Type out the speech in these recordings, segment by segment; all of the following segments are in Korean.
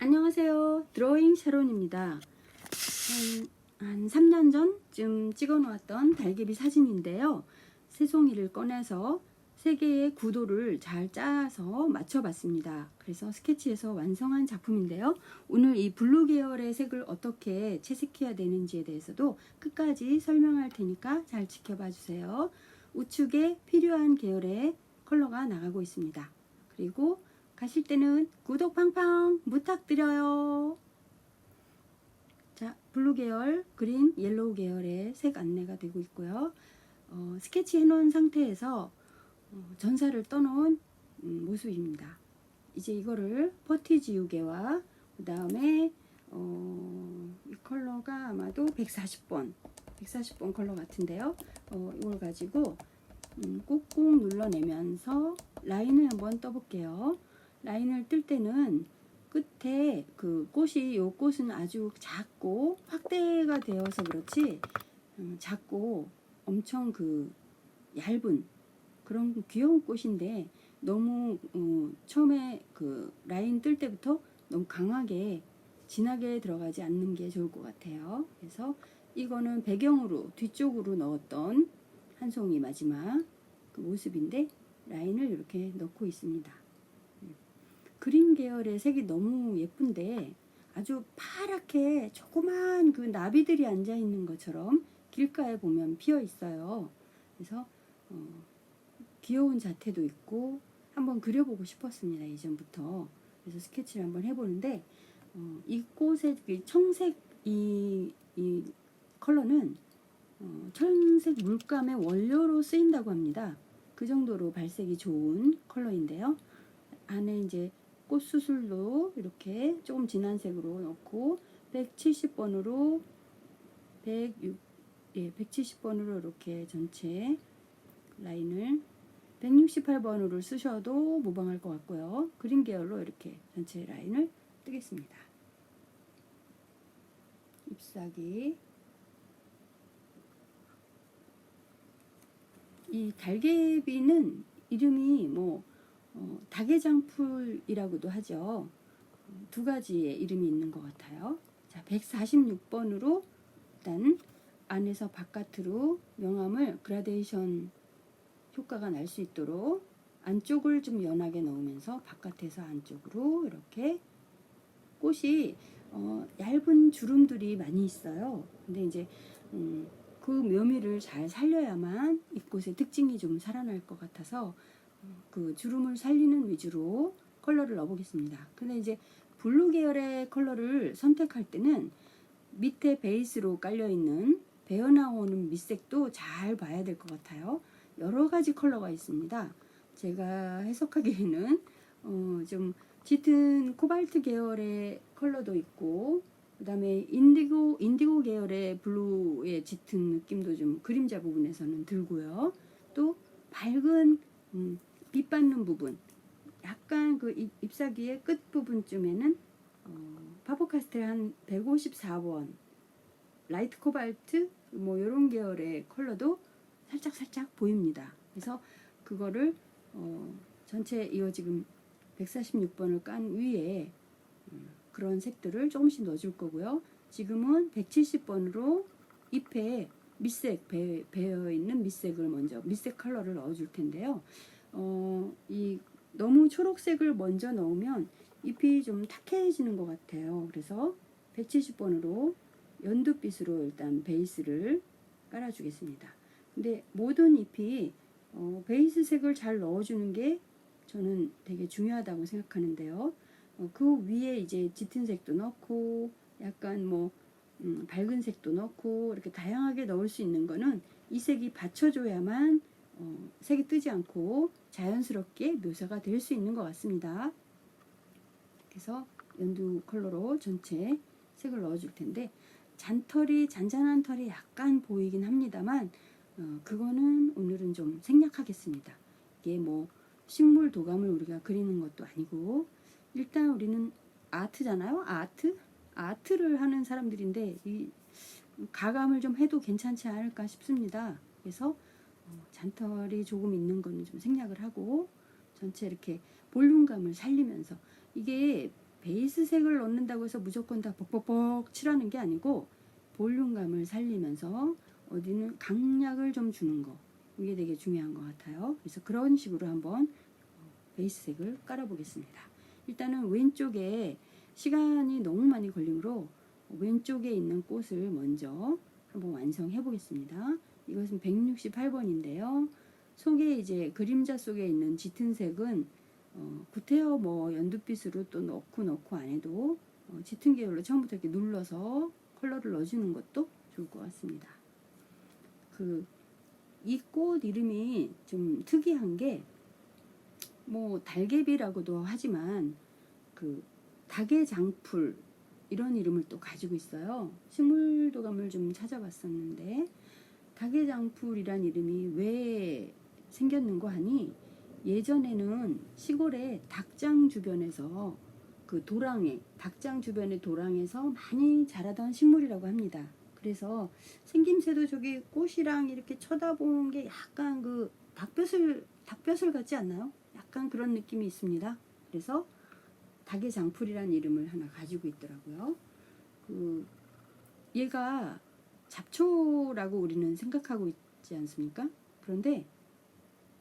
안녕하세요. 드로잉 샤론입니다. 한 3년 전쯤 찍어 놓았던 달개비 사진인데요. 새송이를 꺼내서 세 개의 구도를 잘 짜서 맞춰 봤습니다. 그래서 스케치해서 완성한 작품인데요. 오늘 이 블루 계열의 색을 어떻게 채색해야 되는지에 대해서도 끝까지 설명할 테니까 잘 지켜봐 주세요. 우측에 필요한 계열의 컬러가 나가고 있습니다. 그리고 가실 때는 구독 팡팡 부탁드려요. 자, 블루 계열, 그린, 옐로우 계열의 색 안내가 되고 있고요. 스케치 해놓은 상태에서 전사를 떠놓은 모습입니다. 이제 이거를 퍼티 지우개와 그 다음에 이 컬러가 아마도 140번 컬러 같은데요. 이걸 가지고 꾹꾹 눌러내면서 라인을 한번 떠볼게요. 라인을 뜰 때는 끝에 그 꽃이, 요 꽃은 아주 작고 확대가 되어서 그렇지 작고 엄청 그 얇은 그런 귀여운 꽃인데 너무 처음에 그 라인 뜰 때부터 너무 강하게 진하게 들어가지 않는 게 좋을 것 같아요. 그래서 이거는 배경으로 뒤쪽으로 넣었던 한 송이 마지막 그 모습인데 라인을 이렇게 넣고 있습니다. 그린 계열의 색이 너무 예쁜데 아주 파랗게 조그만 그 나비들이 앉아 있는 것처럼 길가에 보면 피어 있어요. 그래서 귀여운 자태도 있고 한번 그려보고 싶었습니다, 이전부터. 그래서 스케치를 한번 해보는데 이 꽃의 청색 이 컬러는 청색 물감의 원료로 쓰인다고 합니다. 그 정도로 발색이 좋은 컬러인데요. 안에 이제 꽃 수술도 이렇게 조금 진한 색으로 넣고 170번으로 170번으로 이렇게 전체 라인을 168번으로 쓰셔도 무방할 것 같고요. 그린 계열로 이렇게 전체 라인을 뜨겠습니다. 잎사귀, 이 달개비는 이름이 다계장풀이라고도 하죠. 두 가지의 이름이 있는 것 같아요. 자, 146번으로 일단 안에서 바깥으로 명암을 그라데이션 효과가 날 수 있도록 안쪽을 좀 연하게 넣으면서 바깥에서 안쪽으로 이렇게 꽃이 얇은 주름들이 많이 있어요. 근데 이제 그 묘미를 잘 살려야만 이 꽃의 특징이 좀 살아날 것 같아서 그 주름을 살리는 위주로 컬러를 넣어보겠습니다. 근데 이제 블루 계열의 컬러를 선택할 때는 밑에 베이스로 깔려있는 배어나오는 밑색도 잘 봐야 될 것 같아요. 여러 가지 컬러가 있습니다. 제가 해석하기에는 좀 짙은 코발트 계열의 컬러도 있고 그 다음에 인디고 계열의 블루의 짙은 느낌도 좀 그림자 부분에서는 들고요. 또 밝은 빛 받는 부분, 약간 그 잎사귀의 끝 부분쯤에는 파포카스텔 한 154번, 라이트 코발트 이런 계열의 컬러도 살짝 보입니다. 그래서 그거를 전체 이거 지금 146번을 깐 위에 그런 색들을 조금씩 넣어줄 거고요. 지금은 170번으로 잎에 밑색 배어있는 밑색을 먼저 밑색 컬러를 넣어줄 텐데요. 이 너무 초록색을 먼저 넣으면 잎이 좀 탁해지는 것 같아요. 그래서 170번으로 연두빛으로 일단 베이스를 깔아주겠습니다. 근데 모든 잎이 베이스 색을 잘 넣어주는 게 저는 되게 중요하다고 생각하는데요. 그 위에 이제 짙은 색도 넣고 약간 밝은 색도 넣고 이렇게 다양하게 넣을 수 있는 거는 이 색이 받쳐줘야만 색이 뜨지 않고 자연스럽게 묘사가 될 수 있는 것 같습니다. 그래서 연두 컬러로 전체 색을 넣어줄 텐데 잔잔한 털이 약간 보이긴 합니다만 그거는 오늘은 좀 생략하겠습니다. 이게 식물 도감을 우리가 그리는 것도 아니고 일단 우리는 아트잖아요. 아트를 하는 사람들인데 이 가감을 좀 해도 괜찮지 않을까 싶습니다. 그래서 잔털이 조금 있는 거는 좀 생략을 하고 전체 이렇게 볼륨감을 살리면서 이게 베이스색을 넣는다고 해서 무조건 다 벅벅벅 칠하는 게 아니고 볼륨감을 살리면서 어디는 강약을 좀 주는 거, 이게 되게 중요한 것 같아요. 그래서 그런 식으로 한번 베이스색을 깔아 보겠습니다. 일단은 왼쪽에 시간이 너무 많이 걸리므로 왼쪽에 있는 꽃을 먼저 한번 완성해 보겠습니다. 이것은 168번인데요. 속에 이제 그림자 속에 있는 짙은 색은 구테어 뭐 연두빛으로 또 넣고 안 해도 짙은 계열로 처음부터 이렇게 눌러서 컬러를 넣어주는 것도 좋을 것 같습니다. 이 꽃 이름이 좀 특이한 게 뭐 달개비라고도 하지만 닭의 장풀 이런 이름을 또 가지고 있어요. 식물도감을 좀 찾아봤었는데 닭의 장풀이란 이름이 왜 생겼는고 하니 예전에는 시골의 닭장 주변에서 닭장 주변의 도랑에서 많이 자라던 식물이라고 합니다. 그래서 생김새도 저기 꽃이랑 이렇게 쳐다보는 게 약간 닭벼슬 같지 않나요? 약간 그런 느낌이 있습니다. 그래서 닭의 장풀이라는 이름을 하나 가지고 있더라고요. 얘가 잡초라고 우리는 생각하고 있지 않습니까? 그런데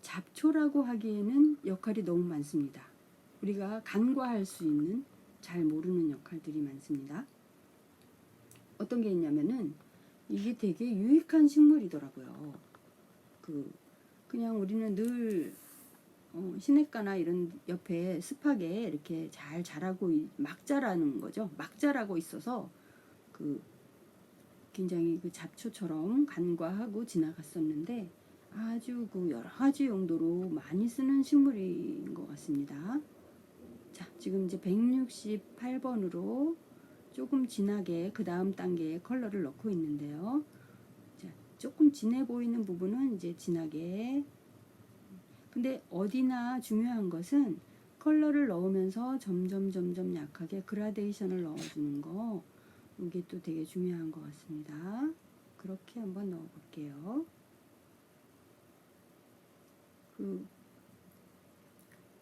잡초라고 하기에는 역할이 너무 많습니다. 우리가 간과할 수 있는 잘 모르는 역할들이 많습니다. 어떤 게 있냐면은 이게 되게 유익한 식물이더라고요. 그냥 우리는 늘 시냇가나 이런 옆에 습하게 이렇게 잘 자라고 막 자라는 거죠. 막 자라고 있어서 굉장히 잡초처럼 간과하고 지나갔었는데 아주 여러 가지 용도로 많이 쓰는 식물인 것 같습니다. 자, 지금 이제 168번으로 조금 진하게 그 다음 단계에 컬러를 넣고 있는데요. 자, 조금 진해 보이는 부분은 이제 진하게. 근데 어디나 중요한 것은 컬러를 넣으면서 점점 약하게 그라데이션을 넣어주는 거, 이게 또 되게 중요한 것 같습니다. 그렇게 한번 넣어볼게요.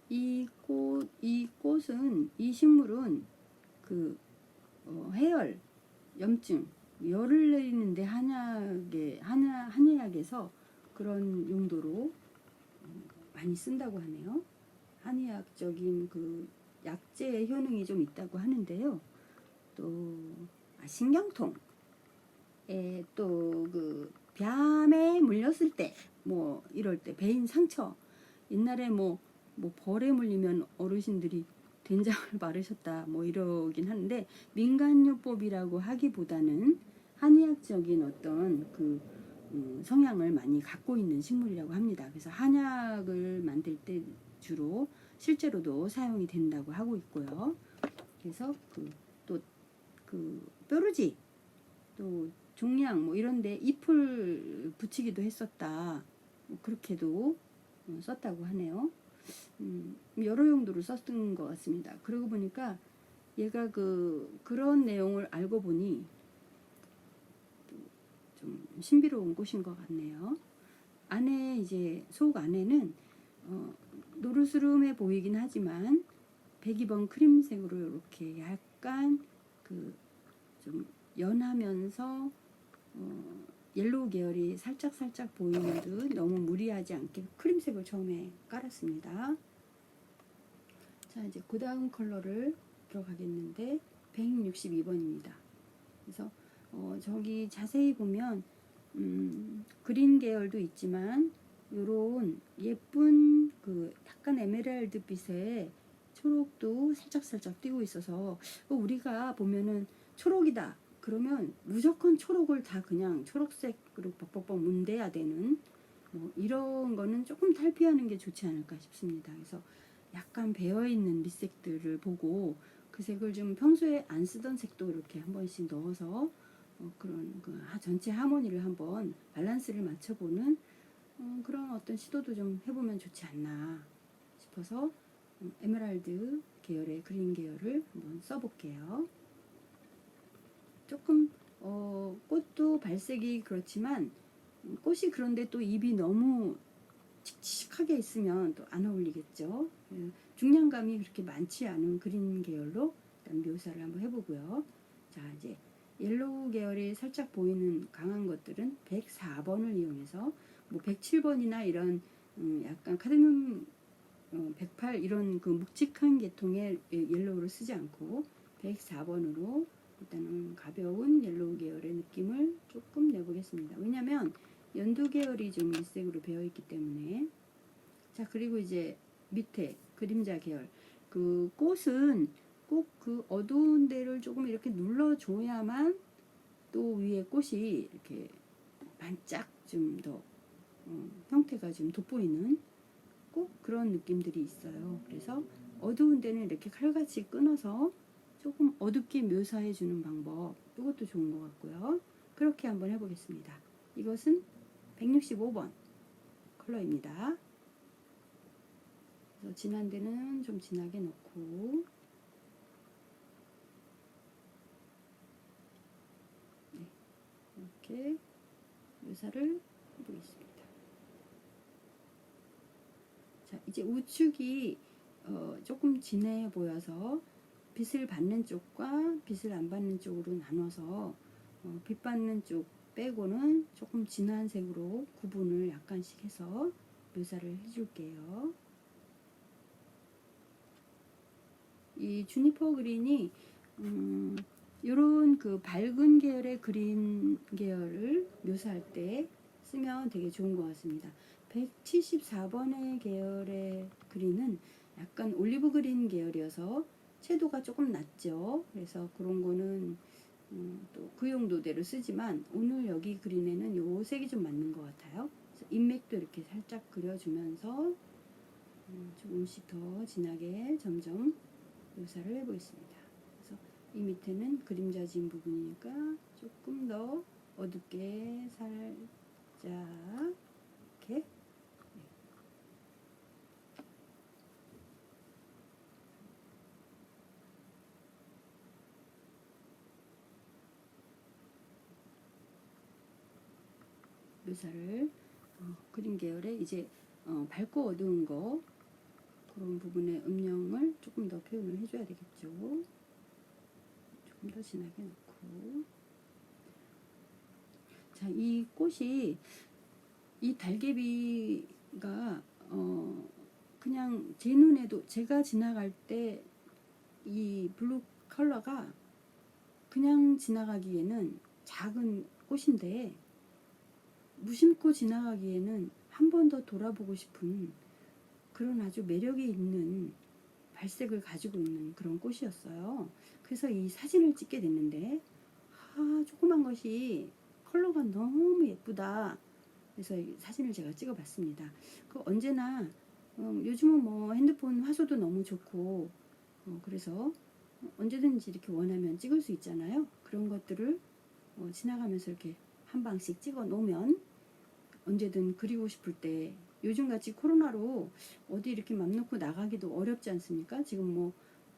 이 꽃은, 이 식물은 해열, 염증, 열을 내리는데 한의학에서 그런 용도로 많이 쓴다고 하네요. 한의학적인 약제의 효능이 좀 있다고 하는데요. 또 신경통에 또 뱀에 물렸을 때 뭐 이럴 때 배인 상처, 옛날에 뭐 벌에 물리면 어르신들이 된장을 바르셨다 뭐 이러긴 하는데 민간요법이라고 하기보다는 한의학적인 어떤 성향을 많이 갖고 있는 식물이라고 합니다. 그래서 한약을 만들 때 주로 실제로도 사용이 된다고 하고 있고요. 그래서 또 뾰루지, 또 종양 뭐 이런데 잎을 붙이기도 했었다. 뭐 그렇게도 썼다고 하네요. 여러 용도로 썼던 것 같습니다. 그러고 보니까 얘가 그런 내용을 알고 보니 좀 신비로운 꽃인 것 같네요. 안에 이제 속 안에는 노르스름해 보이긴 하지만 102번 크림색으로 이렇게 약간 좀 연하면서 옐로우 계열이 살짝 보이는 듯 너무 무리하지 않게 크림색을 처음에 깔았습니다. 자, 이제 그 다음 컬러를 들어가겠는데 162번입니다. 그래서 저기 자세히 보면 그린 계열도 있지만 요런 예쁜 약간 에메랄드 빛의 초록도 살짝 띄고 있어서 우리가 보면은 초록이다 그러면 무조건 초록을 다 그냥 초록색으로 뻑뻑뻑 문대야 되는 뭐 이런 거는 조금 탈피하는 게 좋지 않을까 싶습니다. 그래서 약간 배어있는 밑색들을 보고 그 색을 좀 평소에 안 쓰던 색도 이렇게 한 번씩 넣어서 그런 전체 하모니를 한번 밸런스를 맞춰보는 그런 어떤 시도도 좀 해보면 좋지 않나 싶어서 에메랄드 계열의 그린 계열을 한번 써볼게요. 조금 꽃도 발색이 그렇지만 꽃이 그런데 또 잎이 너무 칙칙하게 있으면 또 안 어울리겠죠. 중량감이 그렇게 많지 않은 그린 계열로 일단 묘사를 한번 해보고요. 자, 이제 옐로우 계열이 살짝 보이는 강한 것들은 104번을 이용해서 뭐 107번이나 이런 약간 카드뮴 108 이런 그 묵직한 계통의 옐로우를 쓰지 않고 104번으로 일단은 가벼운 옐로우 계열의 느낌을 조금 내보겠습니다. 왜냐면 연두 계열이 좀 일색으로 배어 있기 때문에. 자, 그리고 이제 밑에 그림자 계열, 그 꽃은 꼭 그 어두운 데를 조금 이렇게 눌러줘야만 또 위에 꽃이 이렇게 반짝 좀 더 형태가 좀 돋보이는 꼭 그런 느낌들이 있어요. 그래서 어두운 데는 이렇게 칼같이 끊어서 조금 어둡게 묘사해 주는 방법, 이것도 좋은 것 같고요. 그렇게 한번 해보겠습니다. 이것은 165번 컬러입니다. 그래서 진한 데는 좀 진하게 넣고, 네, 이렇게 묘사를 해보겠습니다. 자, 이제 우측이 조금 진해 보여서 빛을 받는 쪽과 빛을 안 받는 쪽으로 나눠서 빛 받는 쪽 빼고는 조금 진한 색으로 구분을 약간씩 해서 묘사를 해줄게요. 이 주니퍼 그린이 이런 그 밝은 계열의 그린 계열을 묘사할 때 쓰면 되게 좋은 것 같습니다. 174번의 계열의 그린은 약간 올리브 그린 계열이어서 채도가 조금 낮죠. 그래서 그런 거는 또 그 용도대로 쓰지만 오늘 여기 그린에는 요 색이 좀 맞는 것 같아요. 그래서 인맥도 이렇게 살짝 그려주면서 조금씩 더 진하게 점점 묘사를 해보겠습니다. 그래서 이 밑에는 그림자진 부분이니까 조금 더 어둡게 살짝 이렇게 묘사를 그림 계열에 이제 밝고 어두운 거 그런 부분의 음영을 조금 더 표현을 해줘야 되겠죠. 조금 더 진하게 넣고. 자, 이 꽃이 이 달개비가 그냥 제 눈에도 제가 지나갈 때 이 블루 컬러가 그냥 지나가기에는 작은 꽃인데 무심코 지나가기에는 한 번 더 돌아보고 싶은 그런 아주 매력이 있는 발색을 가지고 있는 그런 꽃이었어요. 그래서 이 사진을 찍게 됐는데 조그만 것이 컬러가 너무 예쁘다. 그래서 이 사진을 제가 찍어봤습니다. 그 언제나 요즘은 뭐 핸드폰 화소도 너무 좋고 그래서 언제든지 이렇게 원하면 찍을 수 있잖아요. 그런 것들을 지나가면서 이렇게 한 방씩 찍어 놓으면 언제든 그리고 싶을 때 요즘같이 코로나로 어디 이렇게 맘 놓고 나가기도 어렵지 않습니까? 지금 뭐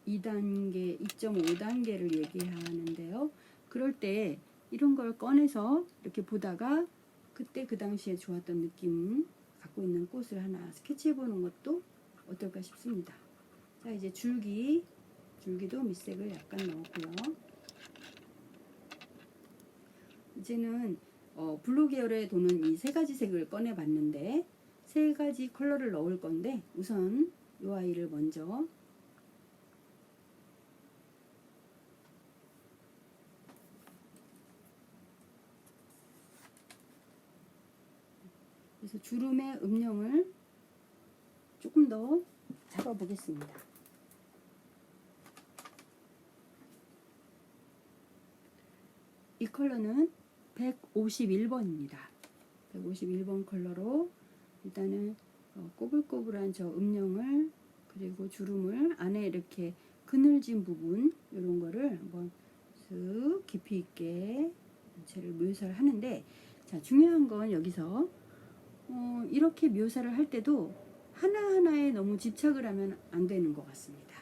2단계, 2.5단계를 얘기하는데요. 그럴 때 이런 걸 꺼내서 이렇게 보다가 그때 그 당시에 좋았던 느낌 갖고 있는 꽃을 하나 스케치해 보는 것도 어떨까 싶습니다. 자, 이제 줄기도 밑색을 약간 넣었고요. 이제는 블루 계열에 도는 이 세 가지 색을 꺼내 봤는데 세 가지 컬러를 넣을 건데 우선 이 아이를 먼저 그래서 주름의 음영을 조금 더 잡아 보겠습니다. 이 컬러는 151번입니다. 151번 컬러로 일단은 꼬불꼬불한 저 음영을 그리고 주름을 안에 이렇게 그늘진 부분 이런 거를 한번 쓱 깊이 있게 전체를 묘사를 하는데 자, 중요한 건 여기서 이렇게 묘사를 할 때도 하나하나에 너무 집착을 하면 안 되는 것 같습니다.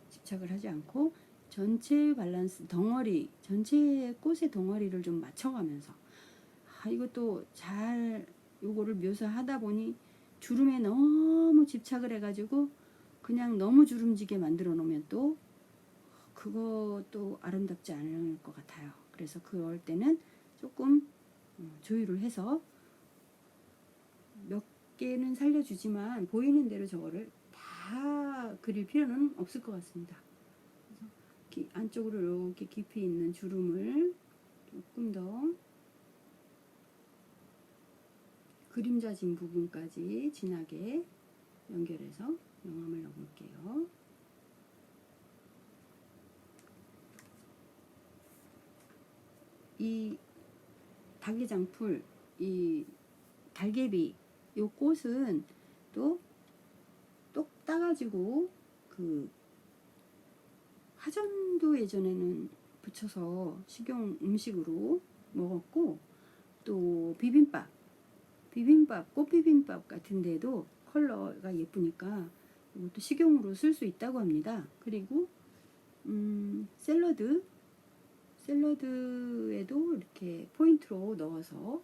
집착을 하지 않고 전체 밸런스 덩어리 전체 꽃의 덩어리를 좀 맞춰가면서 이것도 잘 요거를 묘사하다 보니 주름에 너무 집착을 해가지고 그냥 너무 주름지게 만들어 놓으면 또 그것도 아름답지 않을 것 같아요. 그래서 그럴 때는 조금 조율을 해서 몇 개는 살려주지만 보이는 대로 저거를 다 그릴 필요는 없을 것 같습니다. 그래서 안쪽으로 이렇게 깊이 있는 주름을 조금 더 그림자진 부분까지 진하게 연결해서 명암을 넣어볼게요. 이 닭의장풀, 이 달개비, 요 꽃은 또 똑 따가지고 그 화전도 예전에는 붙여서 식용 음식으로 먹었고, 또 꽃비빔밥 같은 데도 컬러가 예쁘니까 이것도 식용으로 쓸 수 있다고 합니다. 그리고 샐러드에도 이렇게 포인트로 넣어서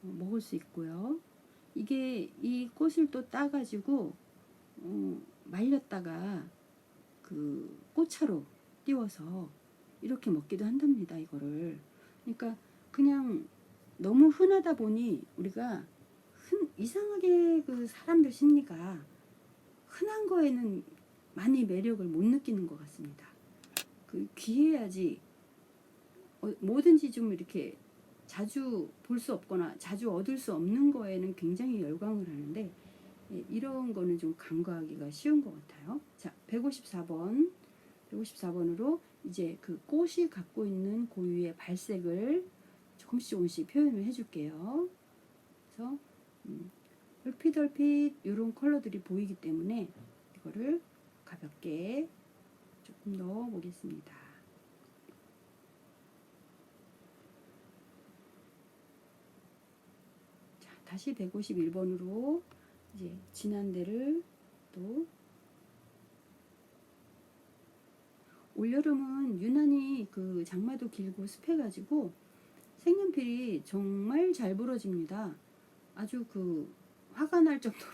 먹을 수 있고요. 이게 이 꽃을 또 따가지고 말렸다가 그 꽃차로 띄워서 이렇게 먹기도 한답니다. 이거를. 그러니까 그냥 너무 흔하다 보니 우리가 이상하게 그 사람들 심리가 흔한 거에는 많이 매력을 못 느끼는 것 같습니다. 그 귀해야지 뭐든지 좀 이렇게 자주 볼 수 없거나 자주 얻을 수 없는 거에는 굉장히 열광을 하는데, 이런 거는 좀 간과하기가 쉬운 것 같아요. 자, 154번으로 이제 그 꽃이 갖고 있는 고유의 발색을 조금씩 표현을 해줄게요. 그래서 얼핏 이런 컬러들이 보이기 때문에 이거를 가볍게 조금 넣어 보겠습니다. 자, 다시 151번으로 이제 진한 데를 또, 올여름은 유난히 그 장마도 길고 습해가지고 색연필이 정말 잘 부러집니다. 아주 그 화가 날 정도로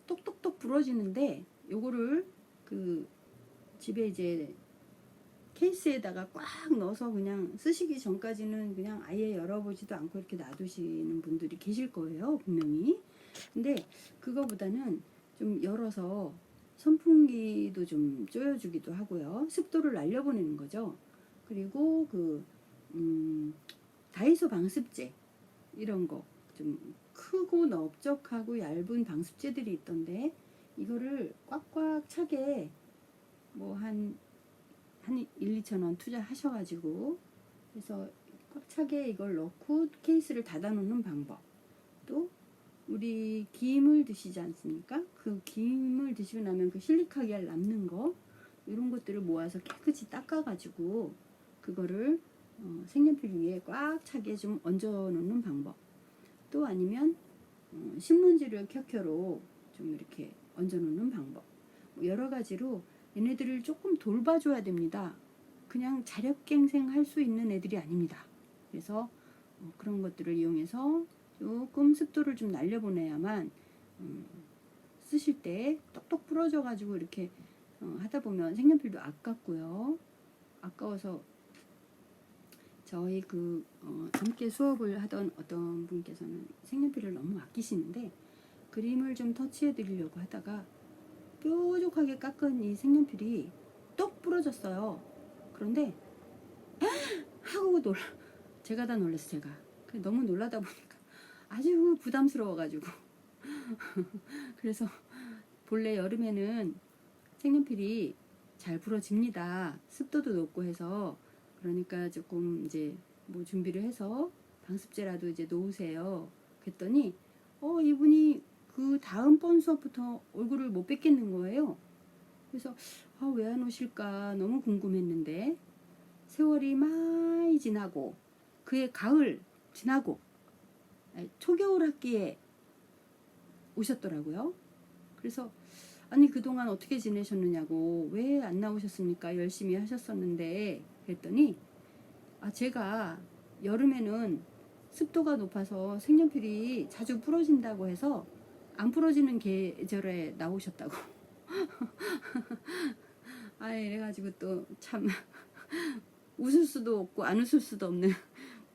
똑똑똑 부러지는데, 요거를 그 집에 이제 케이스에다가 꽉 넣어서 그냥 쓰시기 전까지는 그냥 아예 열어보지도 않고 이렇게 놔두시는 분들이 계실 거예요, 분명히. 근데 그거보다는 좀 열어서 선풍기도 좀 조여주기도 하고요. 습도를 날려보내는 거죠. 그리고 그 다이소 방습제 이런 거 좀 크고 넓적하고 얇은 방습제들이 있던데, 이거를 꽉꽉 차게 뭐 한 1, 2천 원 투자하셔가지고 해서 꽉 차게 이걸 넣고 케이스를 닫아 놓는 방법. 또 우리 김을 드시지 않습니까? 그 김을 드시고 나면 그 실리카겔 남는 거, 이런 것들을 모아서 깨끗이 닦아가지고 그거를 색연필 위에 꽉 차게 좀 얹어 놓는 방법. 또 아니면 신문지를 켜켜로 좀 이렇게 얹어 놓는 방법. 여러 가지로 얘네들을 조금 돌봐줘야 됩니다. 그냥 자력갱생 할 수 있는 애들이 아닙니다. 그래서 그런 것들을 이용해서 조금 습도를 좀 날려보내야만 쓰실 때 똑똑 부러져 가지고 이렇게 하다 보면 색연필도 아깝고요. 아까워서 저희 함께 수업을 하던 어떤 분께서는 색연필을 너무 아끼시는데, 그림을 좀 터치해 드리려고 하다가 뾰족하게 깎은 이 색연필이 똑 부러졌어요. 그런데 하고 제가 다 놀랐어요. 제가 너무 놀라다 보니까 아주 부담스러워가지고 그래서 본래 여름에는 색연필이 잘 부러집니다. 습도도 높고 해서. 그러니까 조금 이제 뭐 준비를 해서 방습제라도 이제 놓으세요. 그랬더니 이분이 그 다음번 수업부터 얼굴을 못 뵙겠는 거예요. 그래서 왜 안 오실까 너무 궁금했는데, 세월이 많이 지나고 그해 가을 지나고 초겨울 학기에 오셨더라고요. 그래서 아니 그동안 어떻게 지내셨느냐고, 왜 안 나오셨습니까? 열심히 하셨었는데. 그랬더니 제가 여름에는 습도가 높아서 색연필이 자주 부러진다고 해서 안 부러지는 계절에 나오셨다고. 아, 이래가지고 또 참 웃을 수도 없고 안 웃을 수도 없는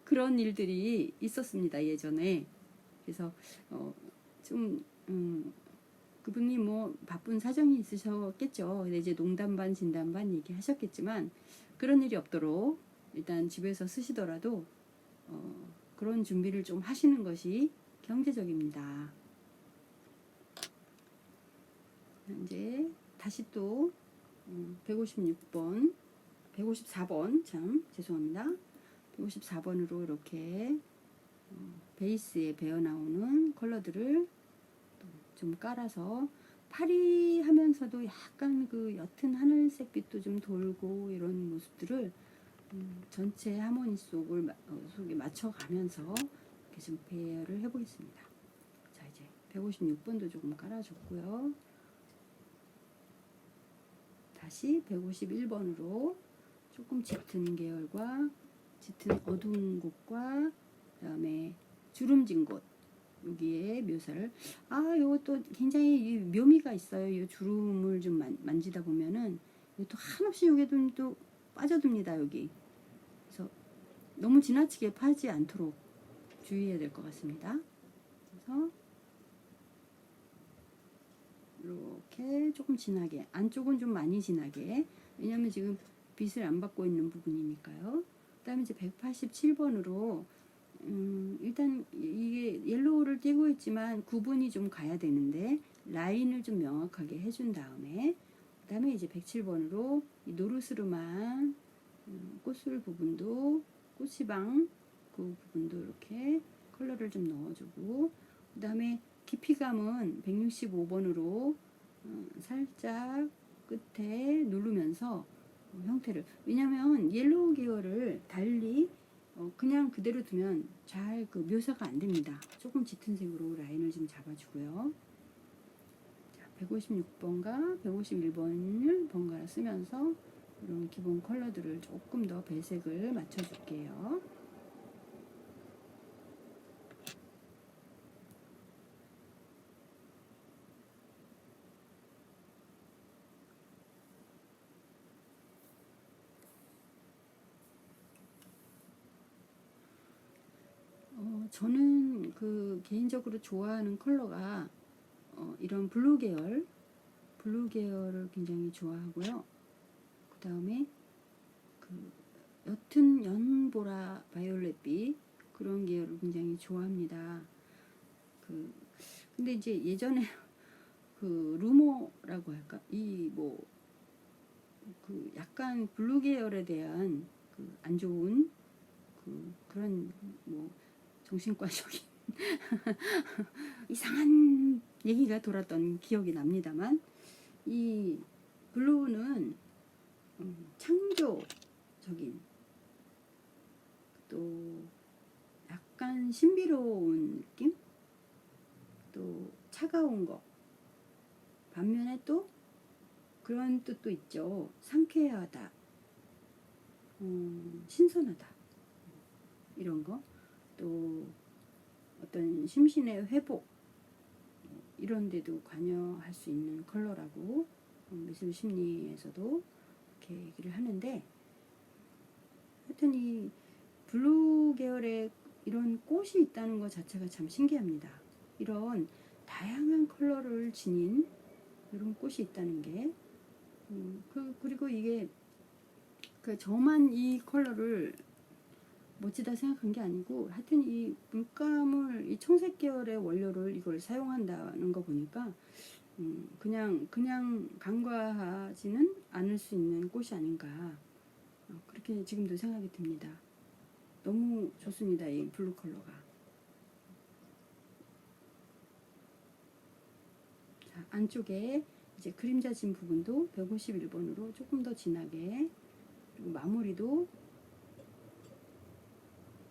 그런 일들이 있었습니다, 예전에. 그래서 좀 그분이 뭐 바쁜 사정이 있으셨겠죠. 근데 이제 농담 반 진담 반 얘기하셨겠지만 그런 일이 없도록 일단 집에서 쓰시더라도 그런 준비를 좀 하시는 것이 경제적입니다. 이제 다시 또 156번 154번 참 죄송합니다. 154번으로 이렇게 베이스에 배어 나오는 컬러들을 좀 깔아서 파리하면서도 약간 그 옅은 하늘색빛도 좀 돌고 이런 모습들을 전체 하모니 속에 맞춰가면서 이렇게 좀 배열을 해보겠습니다. 자, 이제 156번도 조금 깔아줬고요. 다시 151번으로 조금 짙은 계열과 짙은 어두운 곳과 그 다음에 주름진 곳 여기에 묘사를 요것도 굉장히 묘미가 있어요. 이 주름을 좀 만지다 보면은 또 한없이 여기도 또 빠져듭니다. 여기. 그래서 너무 지나치게 파지 않도록 주의해야 될 것 같습니다. 그래서 이렇게 조금 진하게, 안쪽은 좀 많이 진하게, 왜냐면 지금 빛을 안 받고 있는 부분이니까요. 그 다음에 이제 187번으로 일단 이게 옐로우를 띄고 있지만 구분이 좀 가야 되는데 라인을 좀 명확하게 해준 다음에 그 다음에 이제 107번으로 이 노르스름한 꽃술 부분도 꽃시방 그 부분도 이렇게 컬러를 좀 넣어주고 그 다음에 깊이감은 165번으로 살짝 끝에 누르면서 형태를, 왜냐면 옐로우 계열을 달리 그냥 그대로 두면 잘 그 묘사가 안 됩니다. 조금 짙은 색으로 라인을 좀 잡아주고요. 자, 156번과 151번을 번갈아 쓰면서 이런 기본 컬러들을 조금 더 배색을 맞춰줄게요. 저는 그 개인적으로 좋아하는 컬러가 이런 블루 계열을 굉장히 좋아하고요. 그 다음에 그 옅은 연보라 바이올렛빛 그런 계열을 굉장히 좋아합니다. 근데 이제 예전에 그 루머라고 할까, 이 뭐 그 약간 블루 계열에 대한 그 안 좋은 그런 뭐 정신과적인 이상한 얘기가 돌았던 기억이 납니다만, 이 블루는 창조적인 또 약간 신비로운 느낌, 또 차가운 거, 반면에 또 그런 뜻도 있죠. 상쾌하다, 신선하다, 이런 거, 또 어떤 심신의 회복 이런 데도 관여할 수 있는 컬러라고 미술 심리에서도 이렇게 얘기를 하는데, 하여튼 이 블루 계열의 이런 꽃이 있다는 것 자체가 참 신기합니다. 이런 다양한 컬러를 지닌 이런 꽃이 있다는 게 그리고 이게 저만 이 컬러를 멋지다 생각한 게 아니고, 하여튼 이 물감을 이 청색 계열의 원료를 이걸 사용한다는 거 보니까 그냥 간과하지는 않을 수 있는 꽃이 아닌가, 그렇게 지금도 생각이 듭니다. 너무 좋습니다, 이 블루 컬러가. 자, 안쪽에 이제 그림자 진 부분도 151번으로 조금 더 진하게, 그리고 마무리도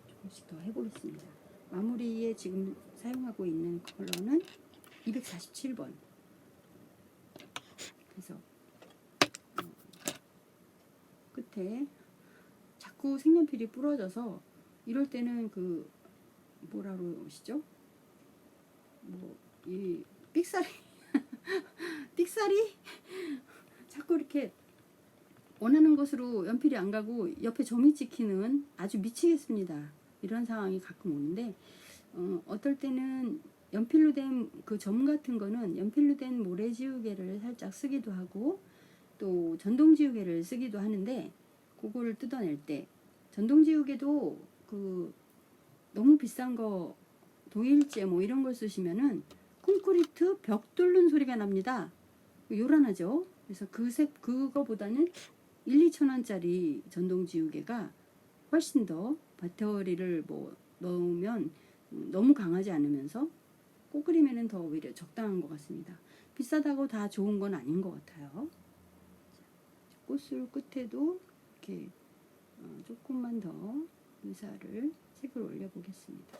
조금씩 더 해보겠습니다. 마무리에 지금 사용하고 있는 컬러는 247번. 그래서 끝에 자꾸 색연필이 부러져서 이럴 때는 그 뭐라 그러시죠? 뭐 이 삑사리 삑사리 자꾸 이렇게 원하는 곳으로 연필이 안 가고 옆에 점이 찍히는 아주 미치겠습니다. 이런 상황이 가끔 오는데 어떨 때는 연필로 된 그 점 같은 거는 연필로 된 모래지우개를 살짝 쓰기도 하고 또 전동지우개를 쓰기도 하는데 그거를 뜯어낼 때 전동지우개도 그 너무 비싼 거 도일제 뭐 이런 걸 쓰시면은 콘크리트 벽 뚫는 소리가 납니다. 요란하죠. 그래서 그거보다는 1-2천원짜리 전동지우개가 훨씬 더 배터리를 뭐 넣으면 너무 강하지 않으면서 꼬그리면은 더 오히려 적당한 것 같습니다. 비싸다고 다 좋은 건 아닌 것 같아요. 꽃술 끝에도 이렇게 조금만 더 의사를 색을 올려 보겠습니다.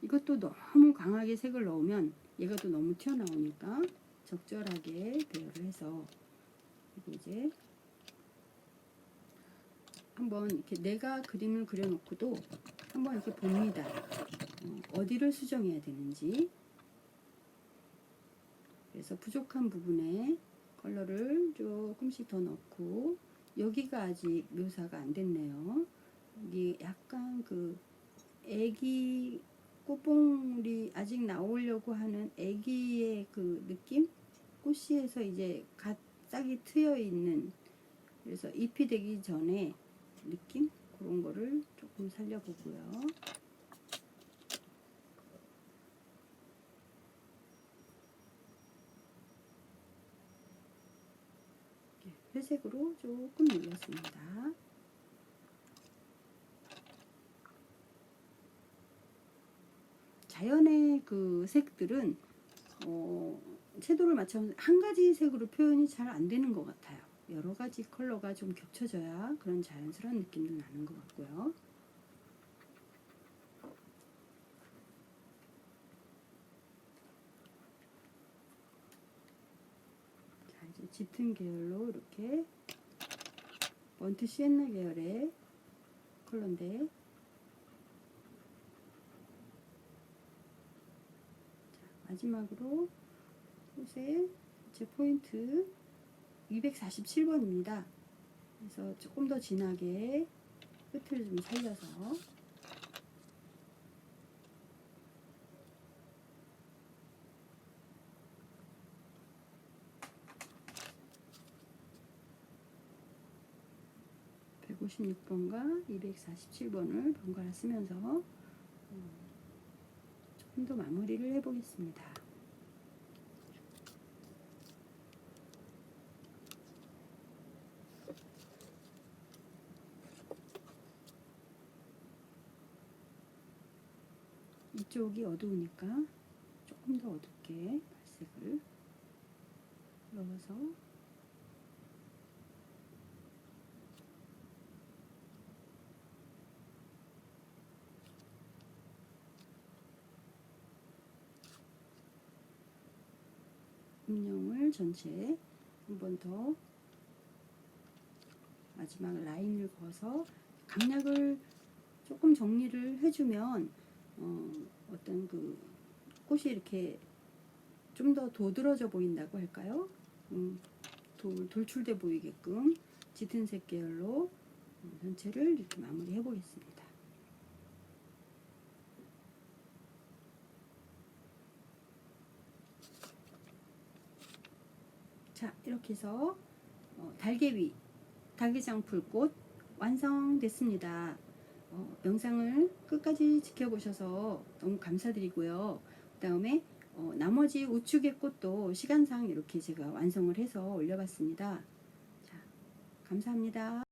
이것도 너무 강하게 색을 넣으면 얘가 또 너무 튀어나오니까 적절하게 배열을 해서 이제 한번 이렇게 내가 그림을 그려놓고도 한번 이렇게 봅니다. 어디를 수정해야 되는지. 그래서 부족한 부분에 컬러를 조금씩 더 넣고, 여기가 아직 묘사가 안 됐네요. 여기 약간 그 애기 꽃봉울이 아직 나오려고 하는 애기의 그 느낌? 꽃씨에서 이제 갓 싹이 트여 있는, 그래서 잎이 되기 전에 느낌? 그런 거를 조금 살려보고요. 회색으로 조금 눌렀습니다. 자연의 그 색들은 채도를 맞춰서 한 가지 색으로 표현이 잘 안 되는 것 같아요. 여러 가지 컬러가 좀 겹쳐져야 그런 자연스러운 느낌도 나는 것 같고요. 자, 이제 짙은 계열로 이렇게 번트 시엔나 계열의 컬러인데, 자, 마지막으로 꽃의 제 포인트 247번입니다. 그래서 조금 더 진하게 끝을 좀 살려서 (156번과) (247번을) 번갈아 쓰면서 조금 더 마무리를 해보겠습니다. 이쪽이 어두우니까 조금 더 어둡게 발색을 넣어서 음영을 전체 한 번 더 마지막 라인을 그어서 강약을 조금 정리를 해주면 어떤 그 꽃이 이렇게 좀 더 도드러져 보인다고 할까요? 돌출돼 보이게끔 짙은 색 계열로 전체를 이렇게 마무리 해 보겠습니다. 자, 이렇게 해서 달개위 달개장풀꽃 완성됐습니다. 영상을 끝까지 지켜보셔서 너무 감사드리고요. 그 다음에 나머지 우측의 꽃도 시간상 이렇게 제가 완성을 해서 올려봤습니다. 자, 감사합니다.